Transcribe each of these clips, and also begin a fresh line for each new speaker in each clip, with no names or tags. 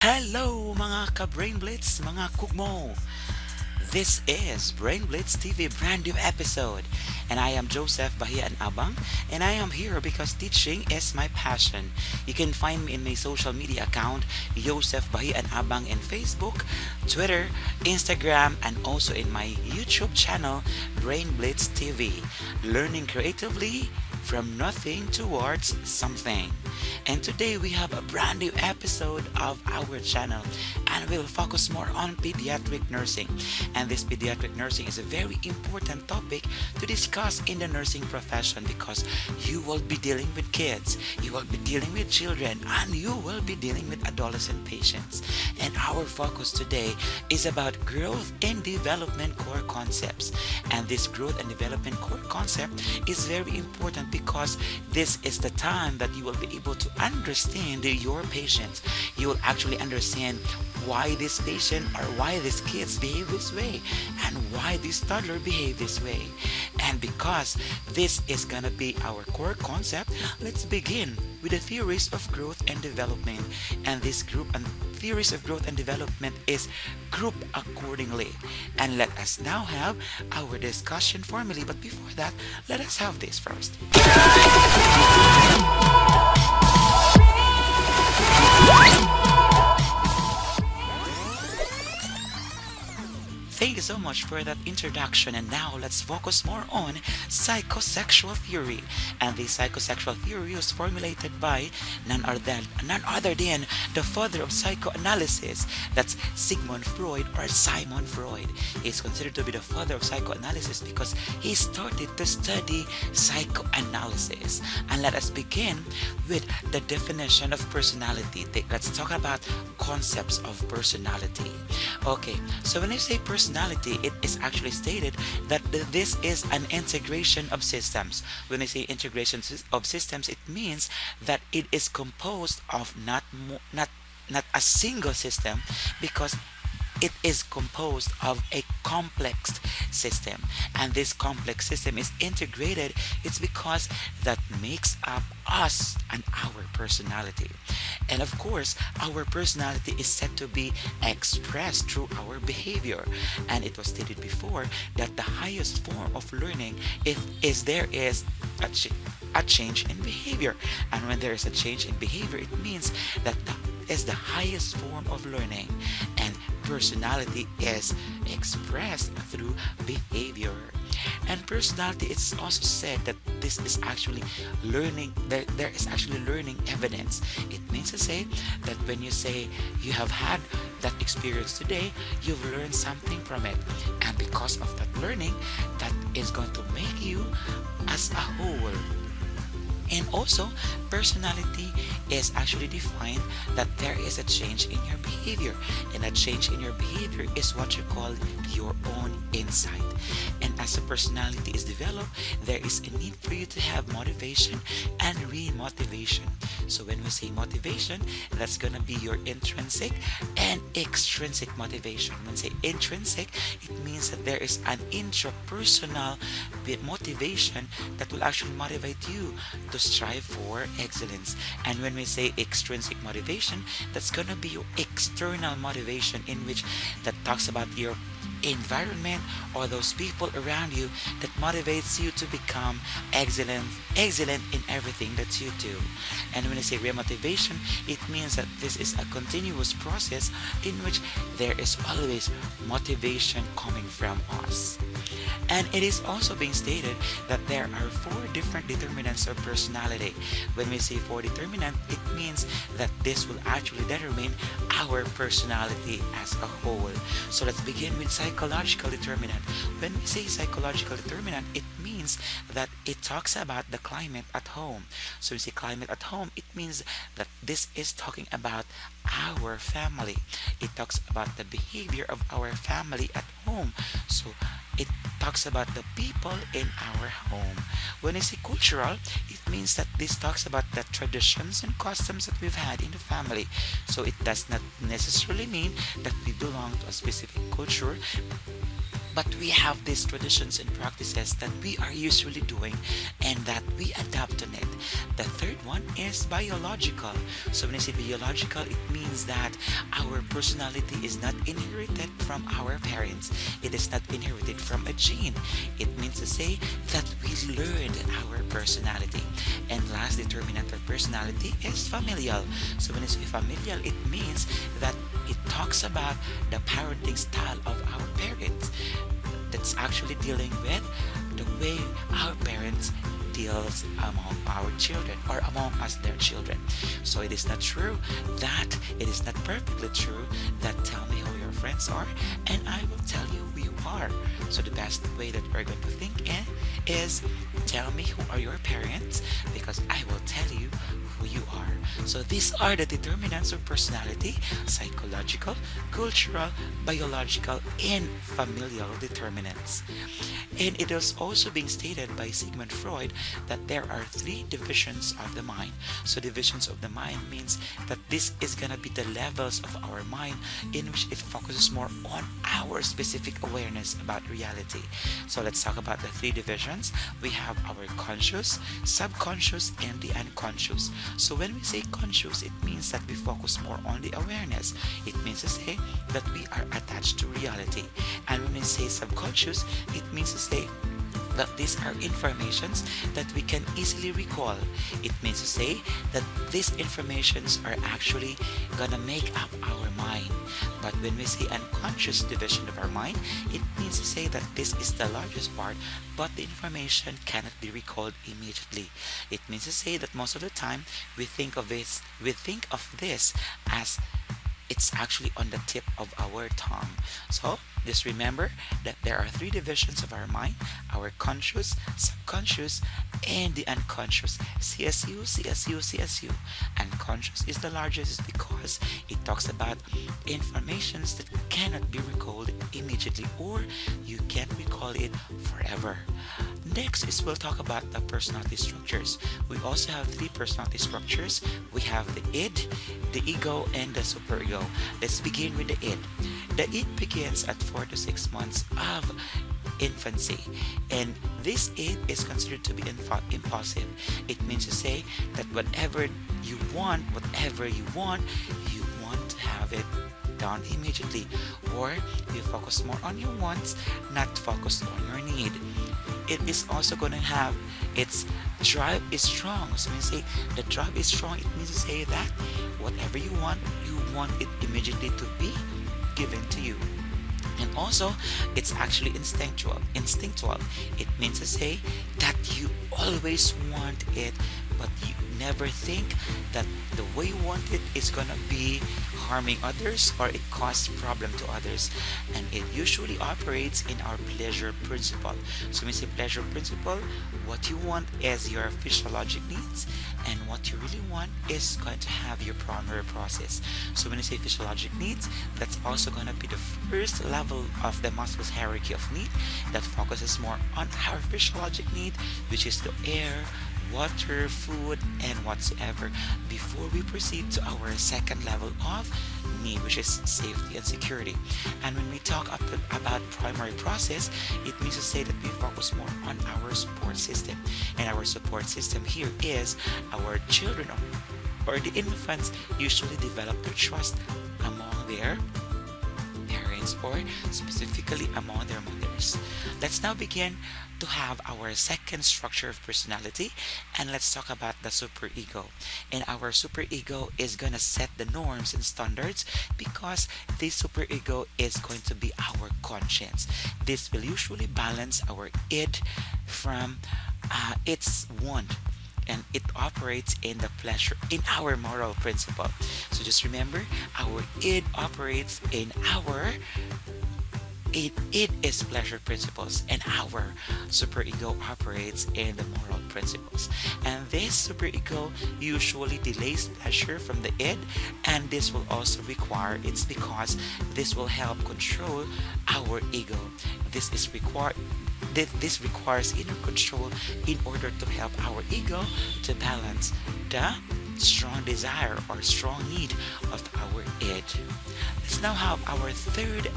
Hello mga ka-Brain Blitz, mga KUGMO! This is Brain Blitz TV brand new episode, and I am Joseph Bahia and Abang, and I am here because teaching is my passion. You can find me in my social media account, Joseph Bahia and Abang, in Facebook, Twitter, Instagram, and also in my YouTube channel, Brain Blitz TV. Learning creatively from nothing towards something. And today we have a brand new episode of our channel, and we'll focus more on pediatric nursing. And this pediatric nursing is a very important topic to discuss in the nursing profession because you will be dealing with kids, you will be dealing with children, and you will be dealing with adolescent patients. And our focus today is about growth and development core concepts. And this growth and development core concept is very important because this is the time that you will be able to understand your patients. You will actually understand why this patient or why these kids behave this way and why this toddler behave this way. And because this is gonna be our core concept, let's begin with the theories of growth and development. And this group and theories of growth and development is grouped accordingly. And let us now have our discussion formally. But before that, let us have this first. Thank you so much for that introduction, and now let's focus more on psychosexual theory. And the psychosexual theory was formulated by none other than the father of psychoanalysis. That's Sigmund Freud, or Simon Freud. He's considered to be the father of psychoanalysis because he started to study psychoanalysis. And let us begin with the definition of personality. Let's talk about concepts of personality. Okay, so when I say personality, it is actually stated that this is an integration of systems. When I say integration of systems, it means that it is composed of not a single system, because it is composed of a complex system, and this complex system is integrated. It's because that makes up us and our personality. And of course, our personality is said to be expressed through our behavior. And it was stated before that the highest form of learning is there is a change in behavior. And when there is a change in behavior, it means that that is the highest form of learning. And personality is expressed through behavior. And personality, it's also said that this is actually learning, there is actually learning evidence. It means to say that when you say you have had that experience today, you've learned something from it. And because of that learning, that is going to make you as a whole. And also, personality is actually defined that there is a change in your behavior. And that change in your behavior is what you call your own insight. And as a personality is developed, there is a need for you to have motivation and re-motivation. So when we say motivation, that's going to be your intrinsic and extrinsic motivation. When we say intrinsic, it means that there is an intrapersonal motivation that will actually motivate you to strive for excellence. And when we say extrinsic motivation, that's gonna be your external motivation, in which that talks about your environment or those people around you that motivates you to become excellent in everything that you do. And when I say remotivation, it means that this is a continuous process in which there is always motivation coming from us. And it is also being stated that there are four different determinants of personality. When we say four determinant, it means that this will actually determine our personality as a whole. So let's begin with psychological determinant. When we say psychological determinant, it means that it talks about the climate at home. So when we say climate at home, it means that this is talking about our family. It talks about the behavior of our family at home. So it talks about the people in our home. When I say cultural, it means that this talks about the traditions and customs that we've had in the family. So it does not necessarily mean that we belong to a specific culture, but we have these traditions and practices that we are usually doing and that we adapt on it. The third one is biological. So when I say biological, it means that our personality is not inherited from our parents. It is not inherited from a gene. It means to say that we learned our personality. And last determinant of personality is familial. So when I say familial, it means that it talks about the parenting style of our parents. That's actually dealing with the way our parents deals among our children or among us their children. So it is not true that it is not perfectly true that tell me who your friends are and I will tell you who you are. So the best way that we're going to think in is tell me who are your parents because I will tell you who you are. So these are the determinants of personality: psychological, cultural, biological, and familial determinants. And it is also being stated by Sigmund Freud that there are three divisions of the mind. So divisions of the mind means that this is gonna be the levels of our mind in which it focuses more on our specific awareness about reality. So let's talk about the three divisions. We have our conscious, subconscious, and the unconscious. So when we say conscious, it means that we focus more on the awareness. It means to say that we are attached to reality. And when we say subconscious, it means to say that these are informations that we can easily recall. It means to say that these informations are actually gonna make up our mind. But when we say unconscious division of our mind, it means to say that this is the largest part, but the information cannot be recalled immediately. It means to say that most of the time we think of this as it's actually on the tip of our tongue. So just remember that there are three divisions of our mind: our conscious, subconscious, and the unconscious. CSU, CSU, CSU. Unconscious is the largest because it talks about informations that cannot be recalled immediately or you can't recall it forever. Next is we'll talk about the personality structures. We also have three personality structures. We have the id, the ego, and the superego. Let's begin with the id. The id begins at 4 to 6 months of infancy, and this id is considered to be impulsive. It means to say that whatever you want you want to have it done immediately, or you focus more on your wants, not focus on your need. It is also going to have its drive is strong. So when you say the drive is strong, it means to say that whatever you want it immediately to be given to you. And also, it's actually instinctual. It means to say that you always want it, but you never think that the way you want it is gonna be harming others or it causes problem to others. And it usually operates in our pleasure principle. So when we say pleasure principle, what you want is your physiologic needs, and what you really want is going to have your primary process. So when you say physiologic needs, that's also going to be the first level of the Maslow's hierarchy of need that focuses more on our physiologic need, which is the air, water, food, and whatsoever, before we proceed to our second level of need, which is safety and security. And when we talk about primary process, it means to say that we focus more on our support system. And our support system here is our children or the infants usually develop their trust among their parents or specifically among their mothers. Let's now begin to have our second structure of personality, and let's talk about the superego. And our superego is gonna set the norms and standards because this superego is going to be our conscience. This will usually balance our id from its want, and it operates in the pleasure in our moral principle. So just remember, our id operates in our it is pleasure principles, and our superego operates in the moral principles. And this superego usually delays pleasure from the id, and this will also require, it's because this will help control our ego. This requires inner control in order to help our ego to balance the strong desire or strong need of our id. Let's now have our third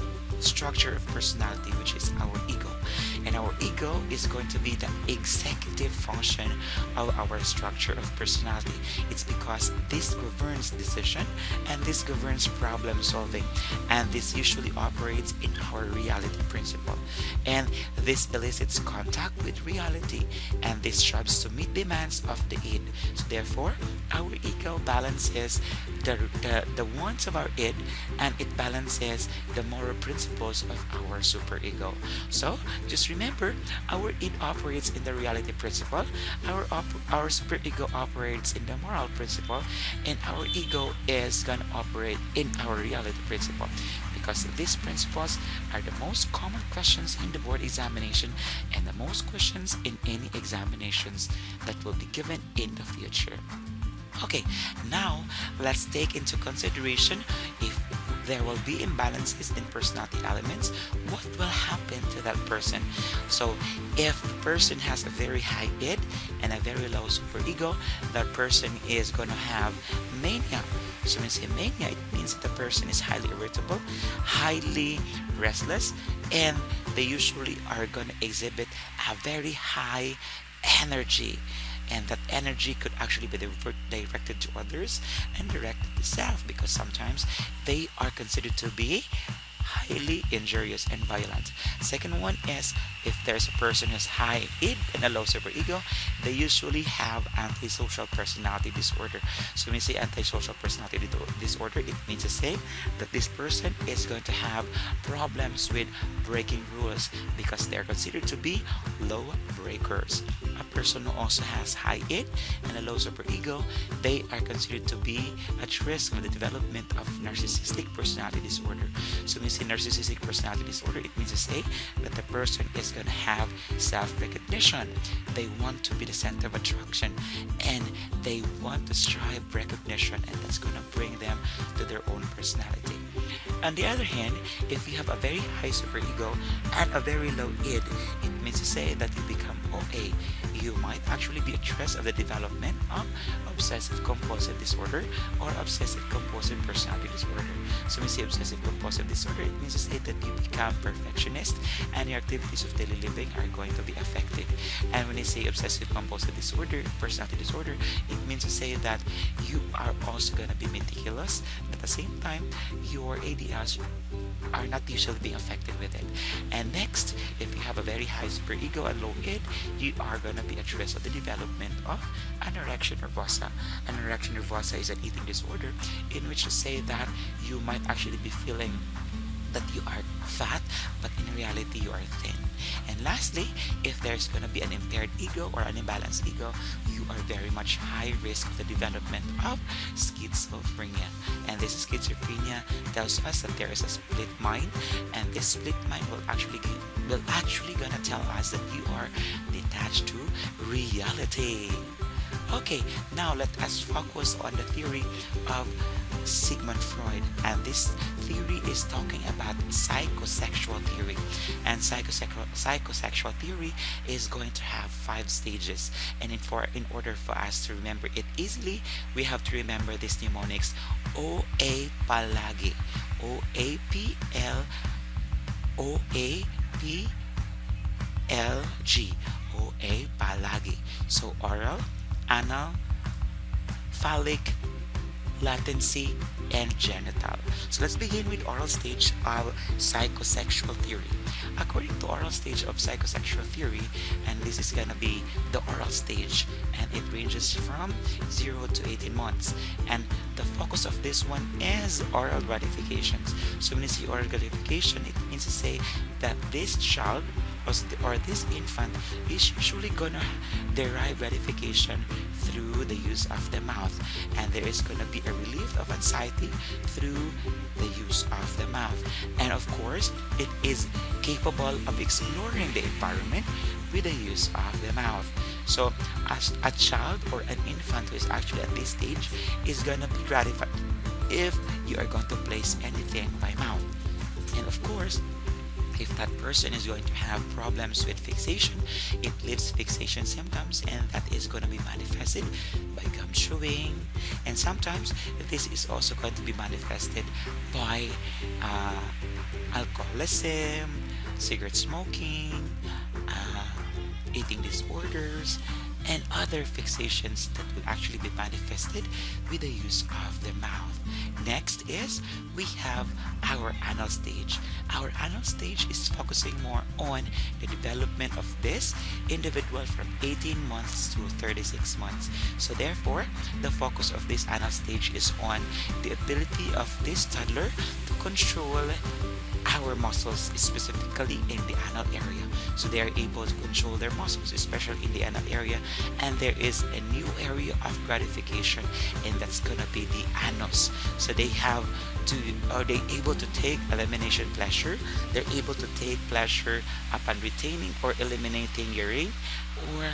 structure of personality, which is our ego. And our ego is going to be the executive function of our structure of personality. It's because this governs decision and this governs problem solving, and this usually operates in our reality principle. And this elicits contact with reality, and this strives to meet demands of the id. So therefore, our ego balances the wants of our id, and it balances the moral principles of our superego. So just remember, our id operates in the reality principle, our superego operates in the moral principle, and our ego is gonna operate in our reality principle, because these principles are the most common questions in the board examination and the most questions in any examinations that will be given in the future. Okay, now let's take into consideration if there will be imbalances in personality elements, what will happen to that person. So if the person has a very high id and a very low superego, that person is going to have mania. So when we say mania, it means that the person is highly irritable, highly restless, and they usually are going to exhibit a very high energy. And that energy could actually be directed to others and directed to self, because sometimes they are considered to be highly injurious and violent. Second one is, if there's a person who's high id and a low superego, they usually have antisocial personality disorder. So when we say antisocial personality disorder, it means to say that this person is going to have problems with breaking rules because they're considered to be low breakers. A person who also has high id and a low superego, they are considered to be at risk of the development of narcissistic personality disorder. So when we say narcissistic personality disorder, it means to say that the person is going to have self-recognition. They want to be the center of attraction, and they want to strive recognition, and that's going to bring them to their own personality. On the other hand, if you have a very high superego and a very low id, it means to say that you become OA. You might actually be at risk of the development of obsessive compulsive disorder or obsessive compulsive personality disorder. So when we say obsessive compulsive disorder, it means to say that you become perfectionist and your activities of daily living are going to be affected. And when you say obsessive compulsive disorder, personality disorder, it means to say that you are also going to be meticulous, but at the same time, your ADLs are not usually being affected with it. And next, if you have a very high superego and low id, you are going to be at risk of the development of anorexia nervosa. Anorexia nervosa is an eating disorder in which to say that you might actually be feeling that you are fat, but in reality you are thin. And lastly, if there's going to be an impaired ego or an imbalanced ego, you are very much high risk of the development of schizophrenia. And this schizophrenia tells us that there is a split mind, and this split mind will actually gonna tell us that you are detached to reality. Okay, now let us focus on the theory of Sigmund Freud, and this theory is talking about psychosexual theory. And psychosexual theory is going to have 5 stages, and in order for us to remember it easily, we have to remember these mnemonics: OA palagi, OAPL, OAPLG, OA palagi. So oral, anal, phallic, latency, and genital. So let's begin with oral stage of psychosexual theory. According to oral stage of psychosexual theory, and this is gonna be the oral stage, and it ranges from 0 to 18 months. And the focus of this one is oral gratifications. So when you see oral gratification, it means to say that this child or this infant is usually gonna derive gratification through the use of the mouth, and there is gonna be a relief of anxiety through the use of the mouth. And of course, it is capable of exploring the environment with the use of the mouth. So as a child or an infant who is actually at this stage is gonna be gratified if you are going to place anything by mouth. And of course, If that person is going to have problems with fixation, it leaves fixation symptoms, and that is going to be manifested by gum chewing, and sometimes this is also going to be manifested by alcoholism, cigarette smoking, eating disorders, and other fixations that will actually be manifested with the use of the mouth. Next is we have our anal stage. Our anal stage is focusing more on the development of this individual from 18 months to 36 months. So therefore, the focus of this anal stage is on the ability of this toddler to control our muscles, specifically in the anal area. So they are able to control their muscles, especially in the anal area, and there is a new area of gratification, and that's gonna be the anus. So they have to, are they able to take elimination pleasure? They're able to take pleasure upon retaining or eliminating urine or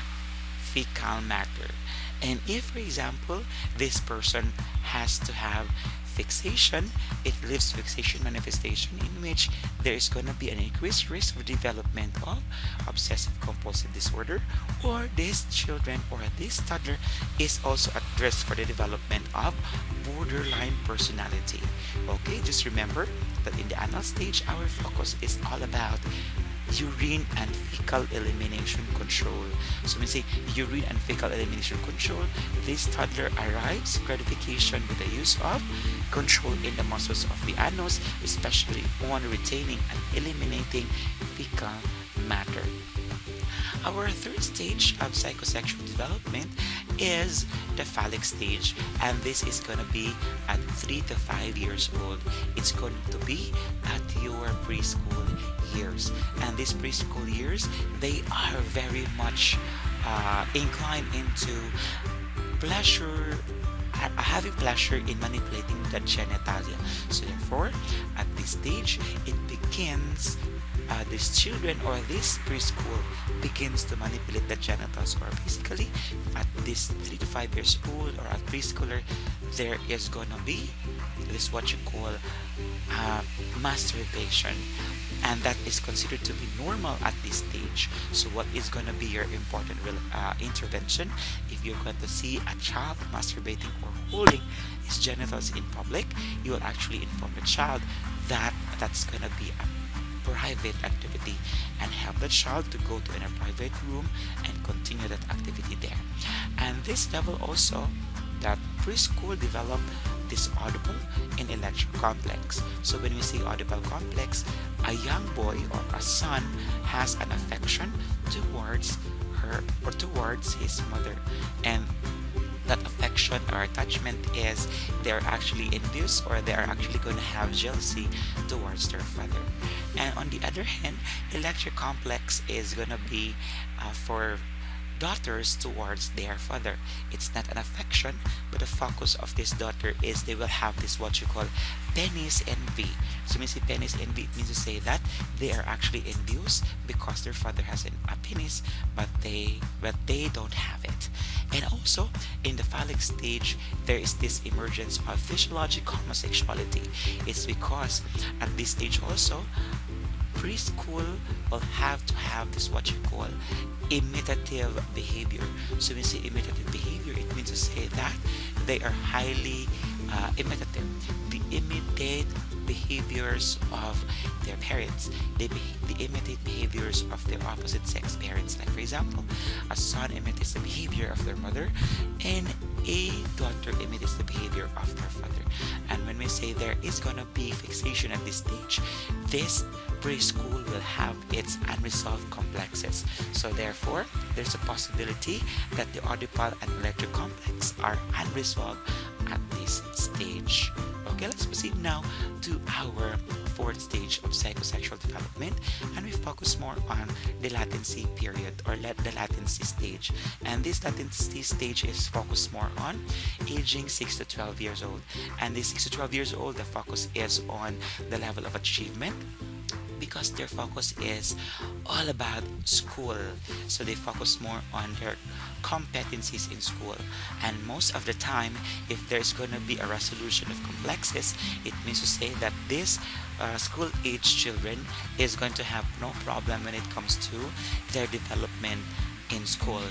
fecal matter. And if, for example, this person has to have fixation, it leaves fixation manifestation in which there is going to be an increased risk of development of obsessive compulsive disorder, or these children or this toddler is also at risk for the development of borderline personality. Okay, just remember that in the anal stage, our focus is all about urine and fecal elimination control. So when we say urine and fecal elimination control, this toddler arrives gratification with the use of control in the muscles of the anus, especially on retaining and eliminating fecal matter. Our third stage of psychosexual development is the phallic stage, and this is going to be at 3 to 5 years old. It's going to be at your preschool years, and these preschool years, they are very much inclined into pleasure, having pleasure in manipulating the genitalia. So therefore, at this stage, it begins, these children or this preschool begins to manipulate the genitals, or basically at this 3 to 5 years old or at preschooler, there is gonna be this what you call masturbation, and that is considered to be normal at this stage. So what is going to be your important intervention if you're going to see a child masturbating or holding his genitals in public? You will actually inform the child that that's going to be a private activity, and help the child to go to a private room and continue that activity there. And this level also, that preschool develop this audible and electric complex. So when we say audible complex, a young boy or a son has an affection towards her or towards his mother, and that affection or attachment is they're actually envious, or they are actually going to have jealousy towards their father. And on the other hand, electric complex is going to be for daughters towards their father. It's not an affection, but the focus of this daughter is they will have this what you call penis envy. So when you say penis envy, it means to say that they are actually envious because their father has a penis, but they don't have it. And also in the phallic stage, there is this emergence of physiological homosexuality. It's because at this stage also, preschool will have to have this what you call imitative behavior. So when you say imitative behavior, it means to say that they are highly imitative. They imitate behaviors of their parents. They imitate behaviors of their opposite sex parents. Like for example, a son imitates the behavior of their mother, and a daughter imitates the behavior of their father. And when we say there is gonna be fixation at this stage, this preschool will have its unresolved complexes. So therefore, there's a possibility that the audible and electric complex are unresolved at this stage. Okay, let's proceed now to our fourth stage of psychosexual development, and we focus more on the latency period, or the latency stage. And this latency stage is focused more on aging 6 to 12 years old. And this 6 to 12 years old, the focus is on the level of achievement, because their focus is all about school. So they focus more on their competencies in school. And most of the time, if there's going to be a resolution of complexes, it means to say that this school age children is going to have no problem when it comes to their development in school.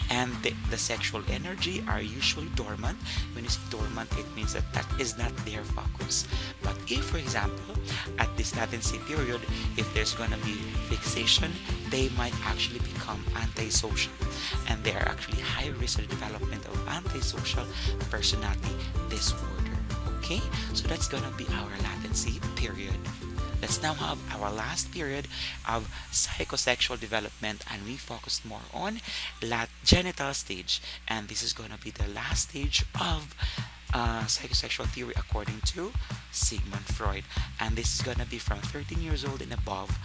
And the sexual energy are usually dormant. When you say dormant, it means that that is not their focus. But if, for example, at this latency period, if there's gonna be fixation, they might actually become antisocial, and they are actually high risk of the development of antisocial personality disorder. Okay, so that's gonna be our latency period. Let's now have our last period of psychosexual development, and we focused more on genital stage, and this is going to be the last stage of psychosexual theory according to Sigmund Freud, and this is going to be from 13 years old and above.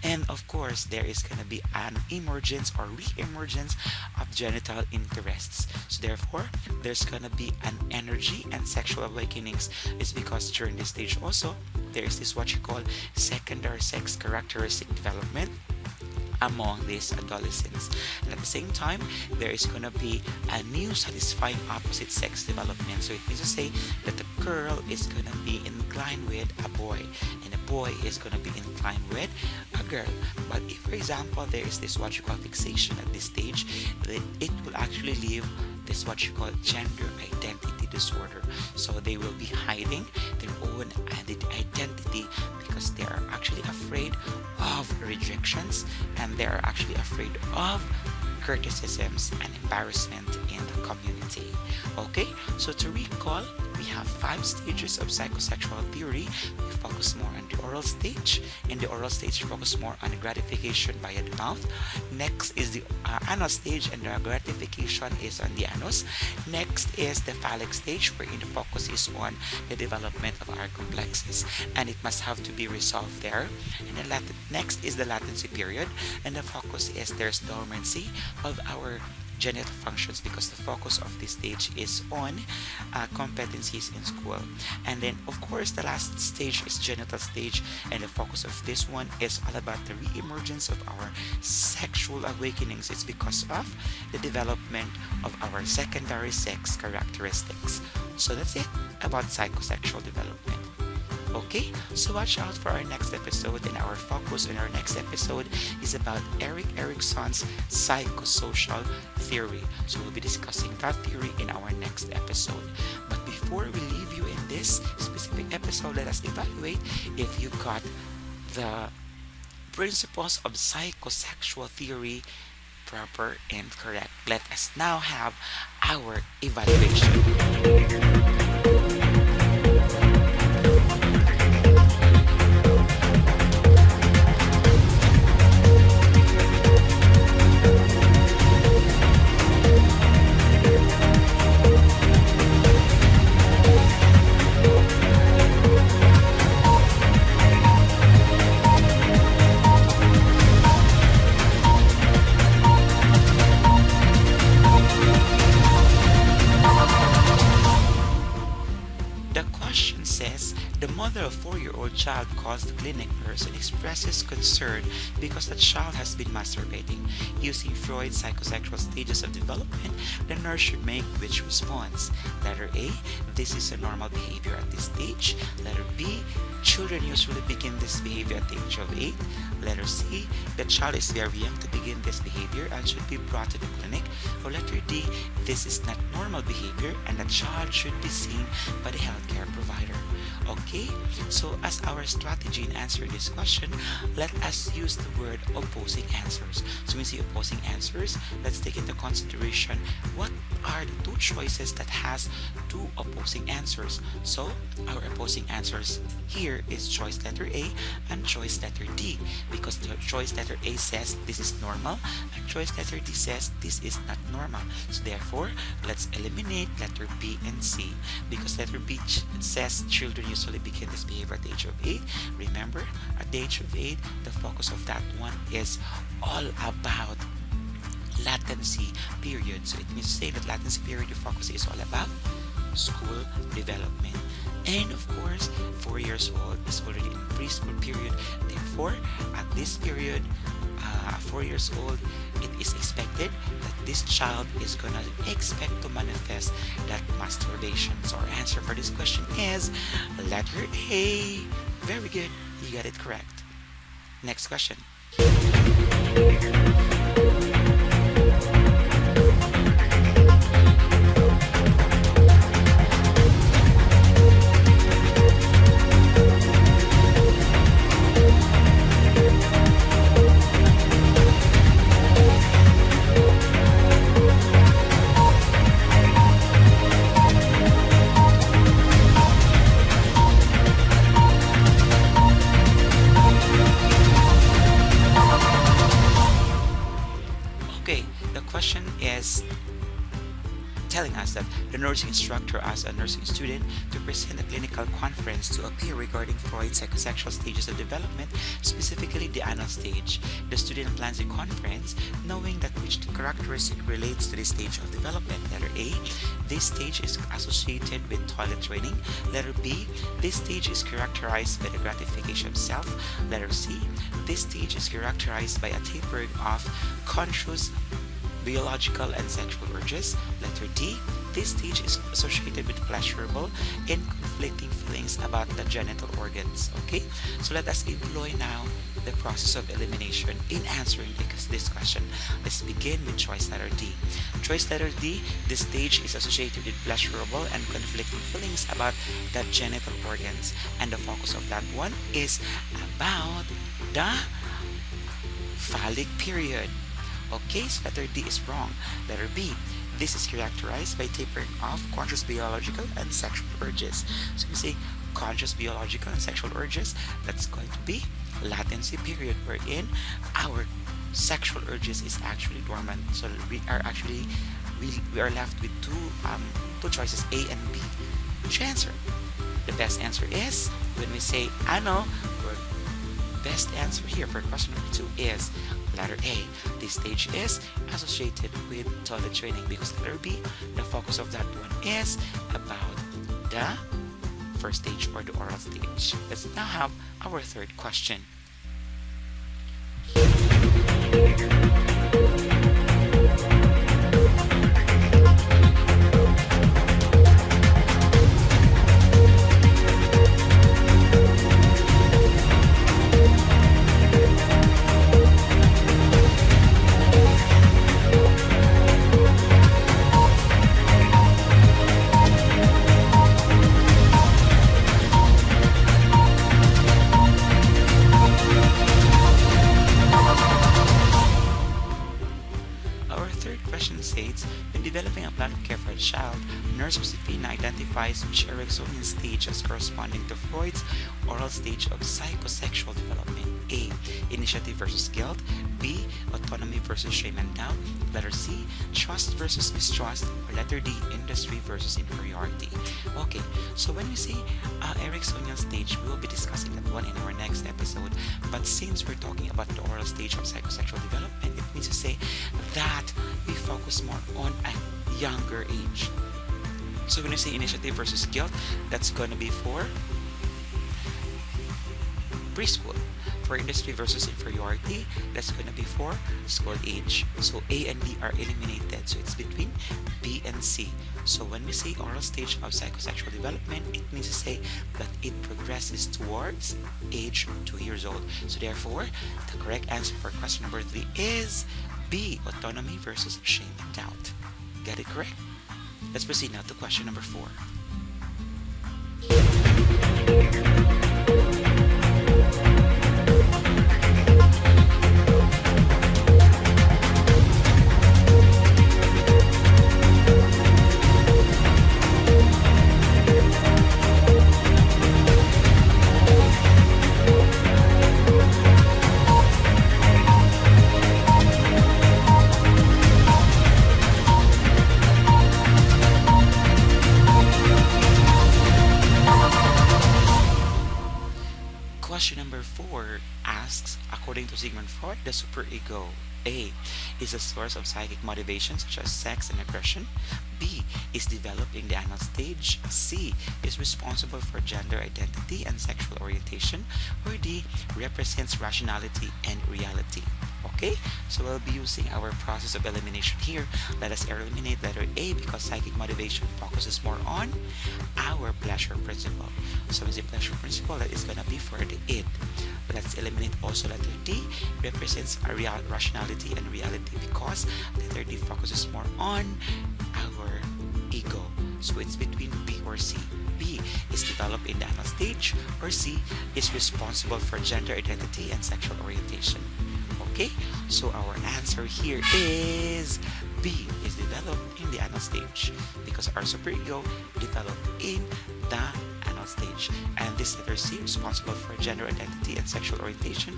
And of course, there is going to be an emergence or re-emergence of genital interests. So therefore, there's going to be an energy and sexual awakenings. It's because during this stage also, there is this what you call secondary sex characteristic development among these adolescents. And at the same time, there is going to be a new satisfying opposite sex development. So it means to say that the girl is going to be inclined with a boy, and a boy is going to be inclined with a girl. But if, for example, there is this what you call fixation at this stage, then it will actually leave this what you call gender identity disorder. So they will be hiding their own identity because they are actually afraid of rejections, and they are actually afraid of criticisms and embarrassment in the community. Okay, so to recall, we have 5 stages of psychosexual theory. We focus more on the oral stage. In the oral stage, we focus more on gratification via the mouth. Next is the anal stage, and the gratification is on the anus. Next is the phallic stage, wherein the focus is on the development of our complexes, and it must have to be resolved there. And then next is the latency period, and the focus is there's dormancy of our genital functions, because the focus of this stage is on competencies in school. And then of course the last stage is genital stage, and the focus of this one is all about the re-emergence of our sexual awakenings. It's because of the development of our secondary sex characteristics. So that's it about psychosexual development. Okay, so watch out for our next episode, and our focus in our next episode is about Erik Erikson's psychosocial theory. So we'll be discussing that theory in our next episode. But before we leave you in this specific episode, let us evaluate if you got the principles of psychosexual theory proper and correct. Let us now have our evaluation. A 4-year-old child calls the clinic nurse and expresses concern because the child has been masturbating. Using Freud's psychosexual stages of development, the nurse should make which response? Letter A, this is a normal behavior at this stage. Letter B, children usually begin this behavior at the age of 8. Letter C, the child is very young to begin this behavior and should be brought to the clinic. Or letter D, this is not normal behavior and the child should be seen by the healthcare provider. Okay, so as our strategy in answering this question, let us use the word opposing answers. So when we see opposing answers, let's take into consideration what are the 2 choices that has 2 opposing answers. So our opposing answers here is choice letter A and choice letter D, because the choice letter A says this is normal and choice letter D says this is not normal. So therefore, let's eliminate letter B and C, because letter B says children usually begin this behavior at the age of 8. Remember, at the age of 8, the focus of that one is all about latency period. So it means to say that latency period, the focus is all about school development. And of course, 4 years old is already in preschool period. Therefore, at this period, 4 years old, it is expected that this child is gonna expect to manifest that masturbation. So our answer for this question is letter A. Very good, you got it correct. Next question. Okay, the question is telling us that the nursing instructor asked a nursing student to present a clinical conference to appear regarding Freud's psychosexual stages of development, specifically the anal stage. The student plans a conference knowing that which characteristic relates to this stage of development. Letter A, this stage is associated with toilet training. Letter B, this stage is characterized by the gratification of self. Letter C, this stage is characterized by a tapering off conscious biological and sexual urges. Letter D, this stage is associated with pleasurable and conflicting feelings about the genital organs. Okay, so let us employ now the process of elimination in answering this question. Let's begin with choice letter D. Choice letter D, this stage is associated with pleasurable and conflicting feelings about the genital organs, and the focus of that one is about the phallic period. Okay, so letter D is wrong. Letter B, this is characterized by tapering off conscious biological and sexual urges. So we say conscious biological and sexual urges, that's going to be latency period, wherein our sexual urges is actually dormant. So we are left with two choices, A and B. Which answer? The best answer is when we say ano, or best answer here for question number 2 is letter A. This stage is associated with toilet training, because letter B, the focus of that one is about the first stage or the oral stage. Let's now have our third question. When developing a plan of care for a child, Nurse Josefina identifies which Ericksonian stage as corresponding to Freud's oral stage of psychosexual development. A. Initiative versus guilt. B. Autonomy versus shame and doubt. Letter C. Trust versus mistrust. Or letter D. Industry versus inferiority. Okay, so when we say Ericksonian stage, we will be discussing that one in our next episode. But since we're talking about the oral stage of psychosexual development, it means to say that we focus more on a younger age. So when you say initiative versus guilt, that's going to be for preschool. For industry versus inferiority, that's going to be for school age. So A and D are eliminated. So it's between B and C. So when we say oral stage of psychosexual development, it means to say that it progresses towards age 2 years old. So therefore, the correct answer for question number 3 is B. Autonomy versus shame and doubt. Get it correct? Let's proceed now to question number 4. Question number 4 asks, according to Sigmund Freud, the superego A is a source of psychic motivation such as sex and aggression. B is developing the anal stage. C is responsible for gender identity and sexual orientation. Or D represents rationality and reality. Okay, so we'll be using our process of elimination here. Let us eliminate letter A because psychic motivation focuses more on our pleasure principle. So as a pleasure principle, that is gonna be for the id. Let's eliminate also letter D, represents a rationality and reality because letter D focuses more on our ego. So it's between B or C. B is developed in the anal stage, or C is responsible for gender identity and sexual orientation. Okay, so our answer here is B is developed in the anal stage because our superego developed in the anal stage, and this letter C, responsible for gender identity and sexual orientation,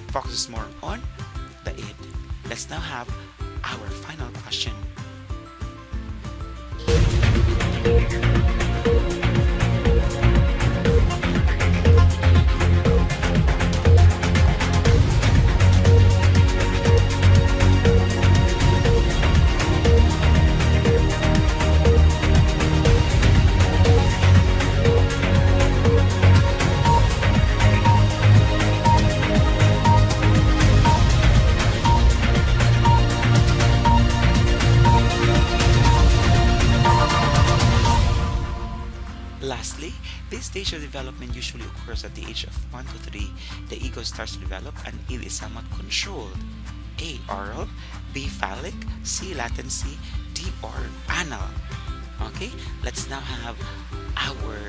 focuses more on the id. Let's now have our final question. Lastly, this stage of development usually occurs at the age of 1 to 3. The ego starts to develop and it is somewhat controlled. A. Oral, B. Phallic, C. Latency, D. or anal. Okay, let's now have our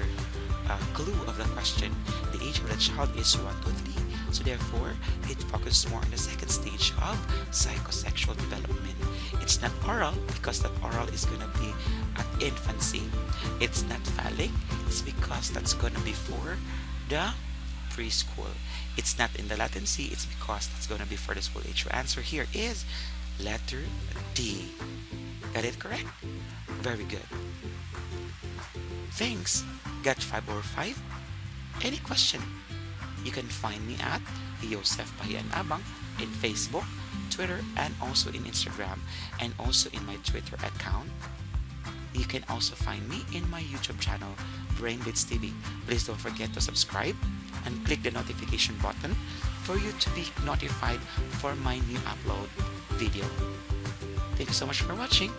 clue of the question. The age of the child is 1 to 3. So therefore, it focuses more on the second stage of psychosexual development. It's not oral because that oral is going to be at infancy. It's not phallic, it's because that's going to be for the preschool. It's not in the latency, it's because that's going to be for the school age. Your answer here is letter D. Got it correct? Very good. Thanks. Got 5 over 5? Any question? You can find me at Joseph Abang in Facebook, Twitter, and also in Instagram, and also in my Twitter account. You can also find me in my YouTube channel, Brainbits TV. Please don't forget to subscribe and click the notification button for you to be notified for my new upload video. Thank you so much for watching.